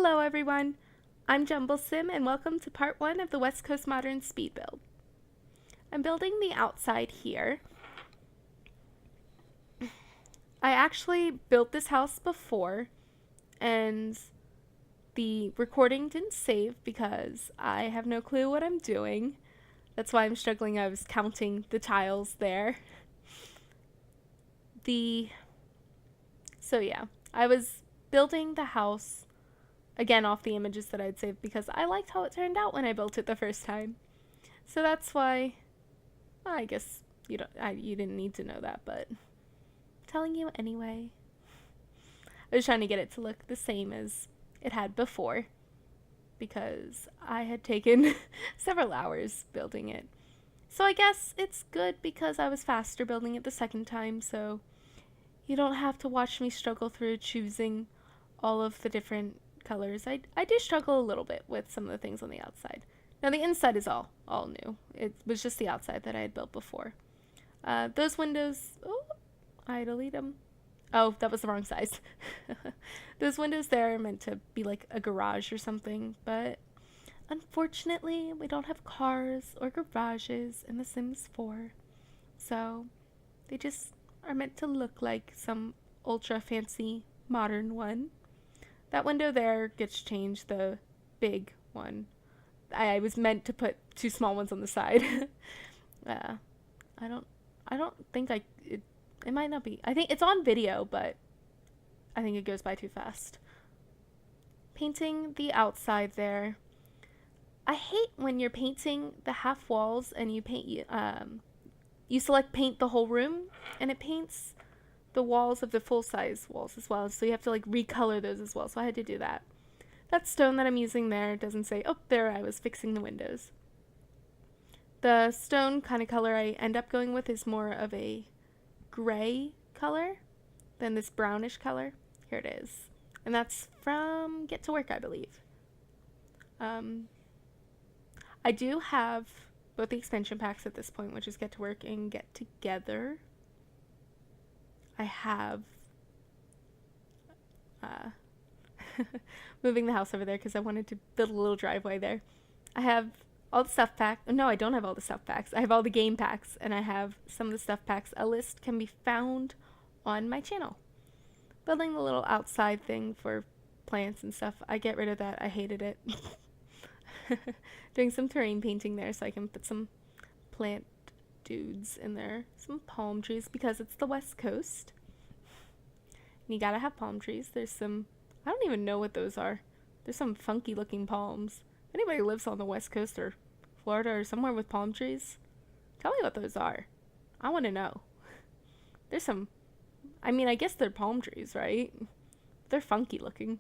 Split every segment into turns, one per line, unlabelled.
Hello everyone, I'm JumbleSim and welcome to part 1 of the West Coast Modern Speed Build. I'm building the outside here. I actually built this house before and the recording didn't save because I have no clue what I'm doing. That's why I'm struggling. I was counting the tiles there. So yeah, I was building the house again off the images that I'd saved because I liked how it turned out when I built it the first time. So that's why, well, I guess you didn't need to know that, but I'm telling you anyway. I was trying to get it to look the same as it had before because I had taken several hours building it. So I guess it's good because I was faster building it the second time, so you don't have to watch me struggle through choosing all of the different colors. I do struggle a little bit with some of the things on the outside. Now the inside is all new. It was just the outside that I had built before. Those windows, oh, I delete them. Oh, that was the wrong size. Those windows there are meant to be like a garage or something, but unfortunately we don't have cars or garages in The Sims 4. So they just are meant to look like some ultra fancy modern one. That window there gets changed, the big one. I was meant to put two small ones on the side. I don't think it might not be. I think it's on video, but I think it goes by too fast. Painting the outside there. I hate when you're painting the half walls and you select paint the whole room and it paints the walls of the full-size walls as well, so you have to like recolor those as well, so I had to do that. That stone that I'm using there doesn't say, oh, there I was fixing the windows. The stone kind of color I end up going with is more of a gray color than this brownish color. Here it is. And that's from Get to Work, I believe. I do have both the expansion packs at this point, which is Get to Work and Get Together. I have moving the house over there because I wanted to build a little driveway there. I have all the stuff packs. No, I don't have all the stuff packs. I have all the game packs and I have some of the stuff packs. A list can be found on my channel. Building the little outside thing for plants and stuff. I get rid of that. I hated it. Doing some terrain painting there so I can put some plant dudes in there. Some palm trees because it's the West Coast. And you gotta have palm trees. There's some, I don't even know what those are. There's some funky looking palms. If anybody lives on the West Coast or Florida or somewhere with palm trees, tell me what those are. I want to know. There's some, I mean, I guess they're palm trees, right? They're funky looking.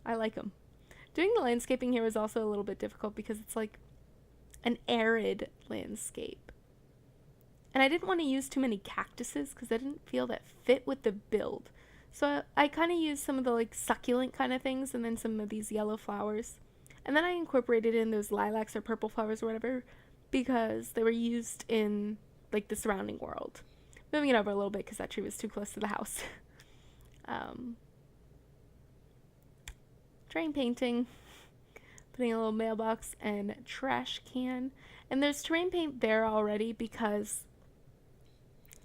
I like them. Doing the landscaping here was also a little bit difficult because it's like an arid landscape. And I didn't want to use too many cactuses because I didn't feel that fit with the build. So I kind of used some of the like succulent kind of things and then some of these yellow flowers. And then I incorporated in those lilacs or purple flowers or whatever because they were used in like the surrounding world. Moving it over a little bit because that tree was too close to the house. Terrain painting. Putting a little mailbox and trash can. And there's terrain paint there already because,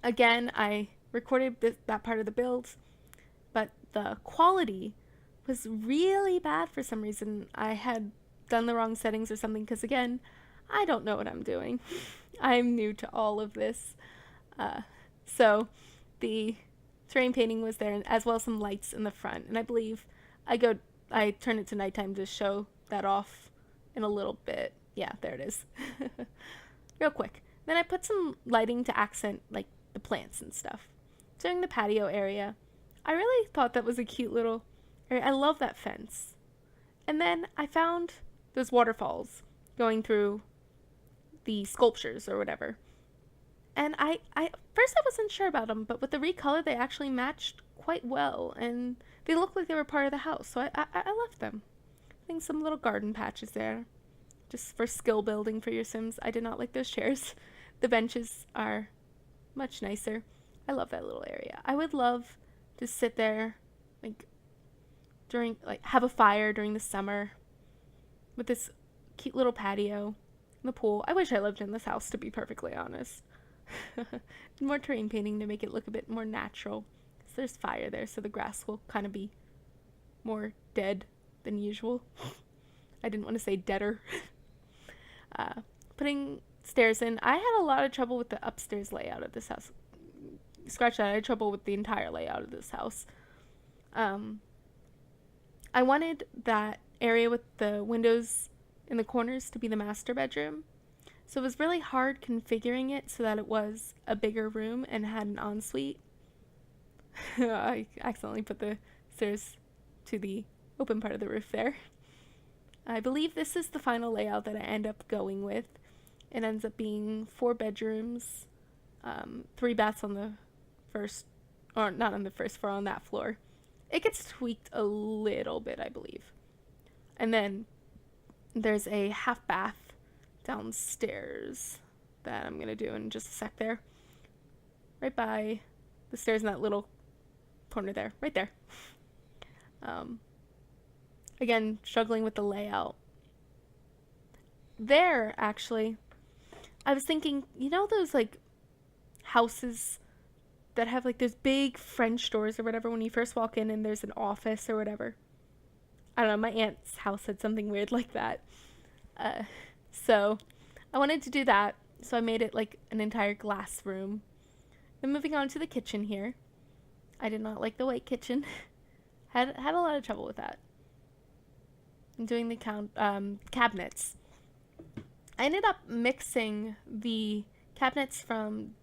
again, I recorded that part of the build, but the quality was really bad for some reason. I had done the wrong settings or something because, again, I don't know what I'm doing. I'm new to all of this. So the terrain painting was there, as well as some lights in the front. And I believe I turn it to nighttime to show that off in a little bit. Yeah, there it is. Real quick. Then I put some lighting to accent like the plants and stuff. During the patio area, I really thought that was a cute little area. I love that fence. And then I found those waterfalls going through the sculptures or whatever. And I first I wasn't sure about them, but with the recolor they actually matched quite well and they looked like they were part of the house, so I left them. I think some little garden patches there just for skill building for your Sims. I did not like those chairs. The benches are much nicer. I love that little area. I would love to sit there like during, like, have a fire during the summer with this cute little patio, the pool. I wish I lived in this house, to be perfectly honest. More terrain painting to make it look a bit more natural. So there's fire there, so the grass will kind of be more dead than usual. I didn't want to say deader. Putting stairs in. I had a lot of trouble with the upstairs layout of this house. Scratch that, I had trouble with the entire layout of this house. I wanted that area with the windows in the corners to be the master bedroom. So it was really hard configuring it so that it was a bigger room and had an ensuite. I accidentally put the stairs to the open part of the roof there. I believe this is the final layout that I end up going with. It ends up being 4 bedrooms, 3 baths on the first, or not on the first floor, on that floor. It gets tweaked a little bit, I believe. And then there's a half bath downstairs that I'm going to do in just a sec there. Right by the stairs in that little corner there. Right there. Again, struggling with the layout. There, actually, I was thinking, you know those, like, houses that have, like, those big French doors or whatever when you first walk in and there's an office or whatever? I don't know, my aunt's house had something weird like that. So I wanted to do that, so I made it like an entire glass room. Then moving on to the kitchen here. I did not like the white kitchen. had a lot of trouble with that. And doing the cabinets. I ended up mixing the cabinets from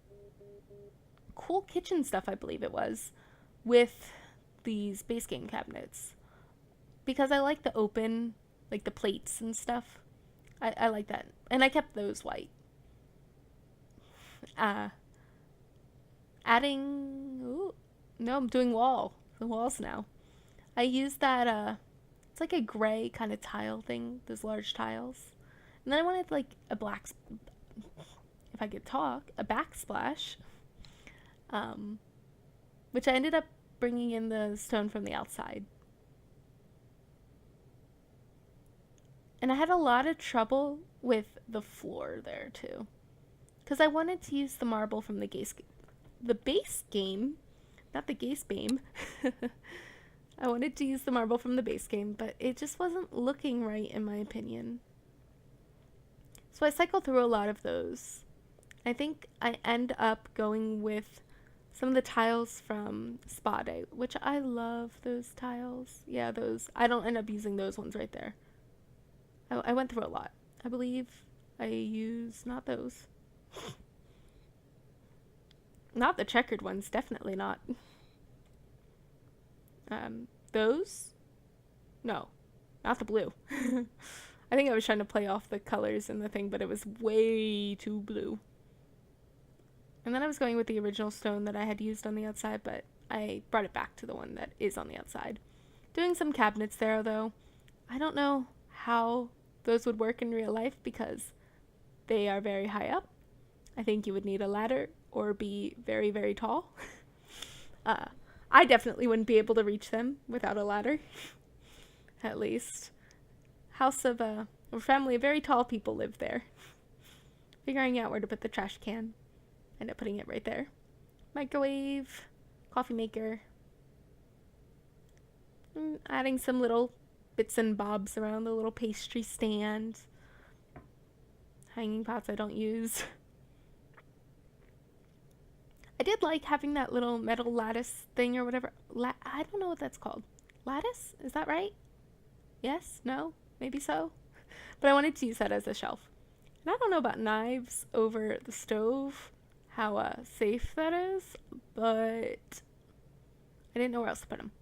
Cool Kitchen Stuff, I believe it was, with these base game cabinets. Because I like the open, like the plates and stuff. I like that. And I kept those white. Adding... Ooh, no, I'm doing the walls now. I used that, it's like a gray kind of tile thing, those large tiles. And then I wanted like a black, if I could talk, a backsplash. Which I ended up bringing in the stone from the outside. And I had a lot of trouble with the floor there too. Because I wanted to use the marble from the base game, not the base game. I wanted to use the marble from the base game, but it just wasn't looking right in my opinion. So I cycled through a lot of those. I think I end up going with some of the tiles from Spa Day, which I love those tiles. Yeah, those. I don't end up using those ones right there. I went through a lot. I believe I used not those. Not the checkered ones, definitely not. Those? No, not the blue. I think I was trying to play off the colors in the thing, but it was way too blue. And then I was going with the original stone that I had used on the outside, but I brought it back to the one that is on the outside. Doing some cabinets there, though. I don't know how those would work in real life because they are very high up. I think you would need a ladder or be very, very tall. I definitely wouldn't be able to reach them without a ladder. At least. House of a family of very tall people live there. Figuring out where to put the trash can. End up putting it right there. Microwave, coffee maker. Adding some little bits and bobs around the little pastry stand. Hanging pots I don't use. I did like having that little metal lattice thing or whatever. I don't know what that's called. Lattice? Is that right? Yes? No? Maybe so? But I wanted to use that as a shelf. And I don't know about knives over the stove, how safe that is, but I didn't know where else to put them.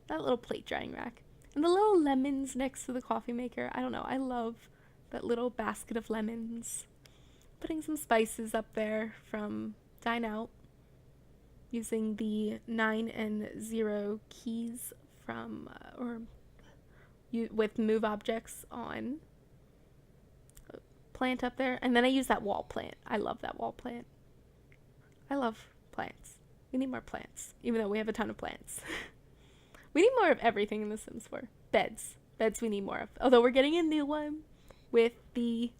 That little plate drying rack. And the little lemons next to the coffee maker. I don't know. I love that little basket of lemons. Putting some spices up there from Dine Out. Using the 9 and 0 keys from, with move objects on. Plant up there. And then I use that wall plant. I love that wall plant. I love plants. We need more plants. Even though we have a ton of plants. We need more of everything in The Sims 4. Beds. Beds we need more of. Although we're getting a new one with the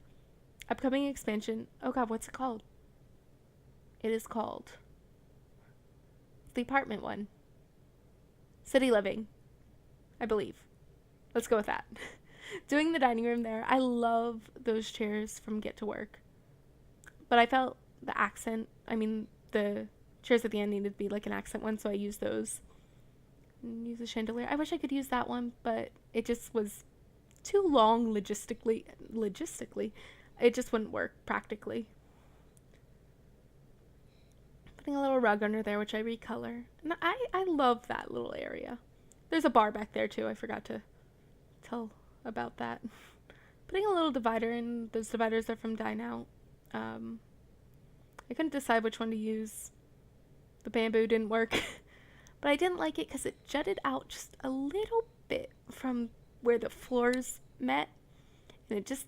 upcoming expansion. Oh god, what's it called? It is called the apartment one. City Living, I believe. Let's go with that. Doing the dining room there. I love those chairs from Get to Work. But I felt the accent, the chairs at the end needed to be like an accent one, so I used those. And use a chandelier. I wish I could use that one, but it just was too long logistically. It just wouldn't work practically. Putting a little rug under there, which I recolor. And I love that little area. There's a bar back there too. I forgot to tell about that. Putting a little divider in. Those dividers are from Dine Out. I couldn't decide which one to use. The bamboo didn't work. But I didn't like it because it jutted out just a little bit from where the floors met. And it just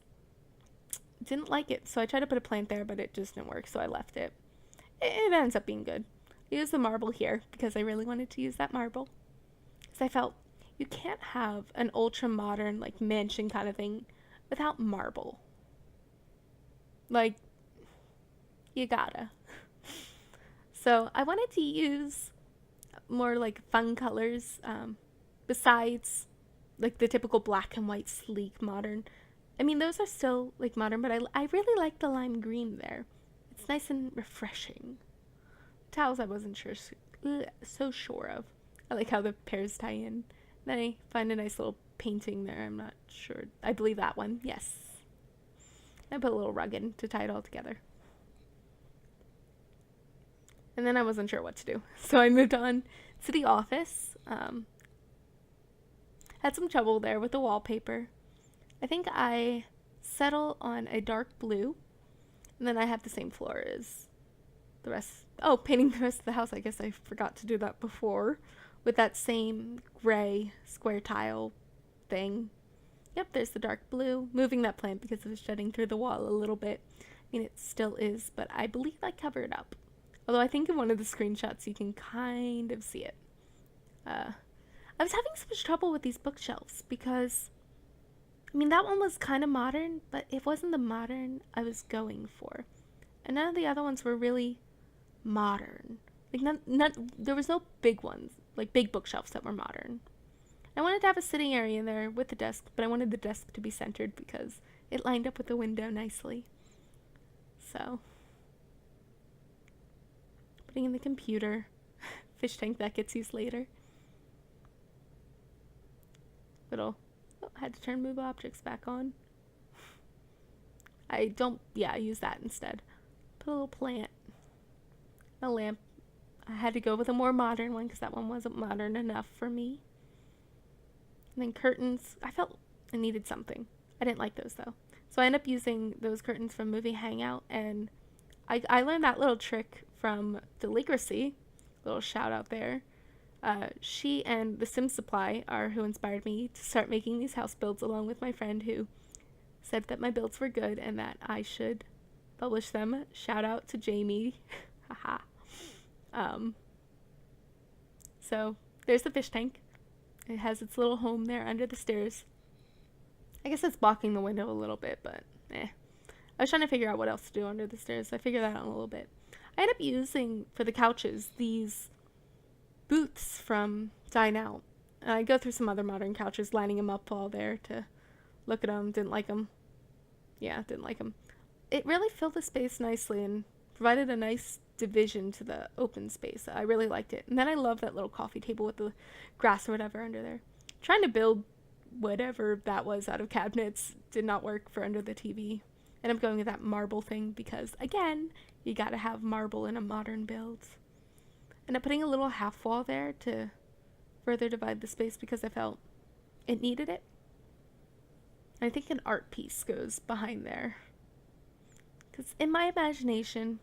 didn't like it. So I tried to put a plant there, but it just didn't work. So I left it. It ends up being good. I used the marble here because I really wanted to use that marble. Because I felt you can't have an ultra modern like mansion kind of thing without marble. Like, you gotta. So I wanted to use more like fun colors besides like the typical black and white sleek modern. Those are still like modern, but I really like the lime green there. It's nice and refreshing. Towels I wasn't so sure of. I like how the pairs tie in. Then I find a nice little painting there. I'm not sure. I believe that one. Yes. I put a little rug in to tie it all together. And then I wasn't sure what to do. So I moved on to the office. Had some trouble there with the wallpaper. I think I settled on a dark blue. And then I have the same floor as the rest. Oh, painting the rest of the house. I guess I forgot to do that before. With that same gray square tile thing. Yep, there's the dark blue. Moving that plant because it was jutting through the wall a little bit. It still is, but I believe I covered it up. Although I think in one of the screenshots you can kind of see it. I was having so much trouble with these bookshelves because, that one was kind of modern, but it wasn't the modern I was going for. And none of the other ones were really modern. Like, there was no big ones, like big bookshelves that were modern. I wanted to have a sitting area in there with the desk, but I wanted the desk to be centered because it lined up with the window nicely. So, putting in the computer, fish tank that gets used later. I had to turn move objects back on. I use that instead. Put a little plant. A lamp. I had to go with a more modern one because that one wasn't modern enough for me. And then curtains. I felt I needed something. I didn't like those though. So I ended up using those curtains from Movie Hangout, and I learned that little trick from Deligracy. Little shout out there. She and the Sim Supply are who inspired me to start making these house builds, along with my friend who said that my builds were good and that I should publish them. Shout out to Jamie. Haha. So there's the fish tank. It has its little home there under the stairs. I guess it's blocking the window a little bit, but I was trying to figure out what else to do under the stairs, so I figured that out a little bit. I ended up using, for the couches, these booths from Dine Out. And I go through some other modern couches, lining them up all there to look at them. Didn't like them. Yeah, didn't like them. It really filled the space nicely and provided a nice division to the open space. I really liked it. And then I love that little coffee table with the grass or whatever under there. Trying to build whatever that was out of cabinets did not work for under the TV. And I'm going with that marble thing because, again, you gotta have marble in a modern build. And I'm putting a little half wall there to further divide the space because I felt it needed it. And I think an art piece goes behind there. Because in my imagination,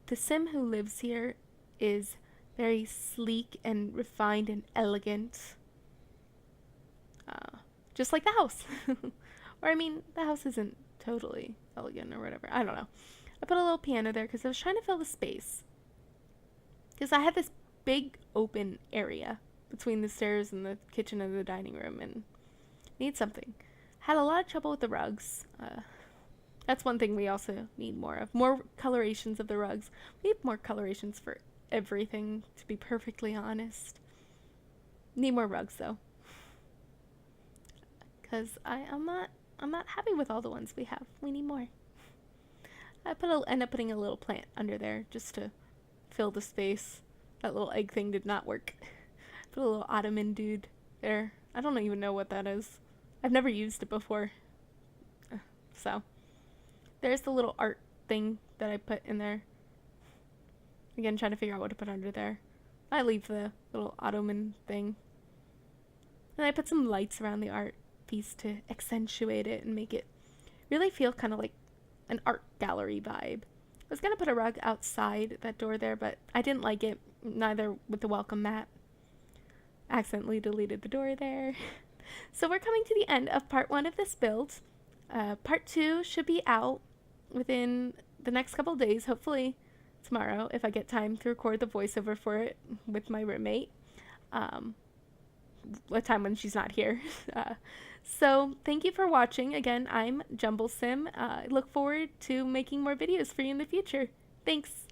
the Sim who lives here is very sleek and refined and elegant. Just like the house. Or the house isn't totally elegant or whatever. I don't know. I put a little piano there because I was trying to fill the space. Because I had this big open area between the stairs and the kitchen and the dining room, and need something. Had a lot of trouble with the rugs. That's one thing we also need more of. More colorations of the rugs. We need more colorations for everything, to be perfectly honest. Need more rugs though, because I'm not happy with all the ones we have. We need more. I end up putting a little plant under there just to fill the space. That little egg thing did not work. Put a little ottoman dude there. I don't even know what that is. I've never used it before. So there's the little art thing that I put in there. Again, trying to figure out what to put under there. I leave the little ottoman thing. And I put some lights around the art piece to accentuate it and make it really feel kind of like an art gallery vibe. I was going to put a rug outside that door there, but I didn't like it, neither with the welcome mat. Accidentally deleted the door there. So we're coming to the end of part 1 of this build. Part 2 should be out within the next couple days, hopefully tomorrow, if I get time to record the voiceover for it with my roommate. A time when she's not here. So thank you for watching. Again, I'm JumbleSim. I look forward to making more videos for you in the future. Thanks.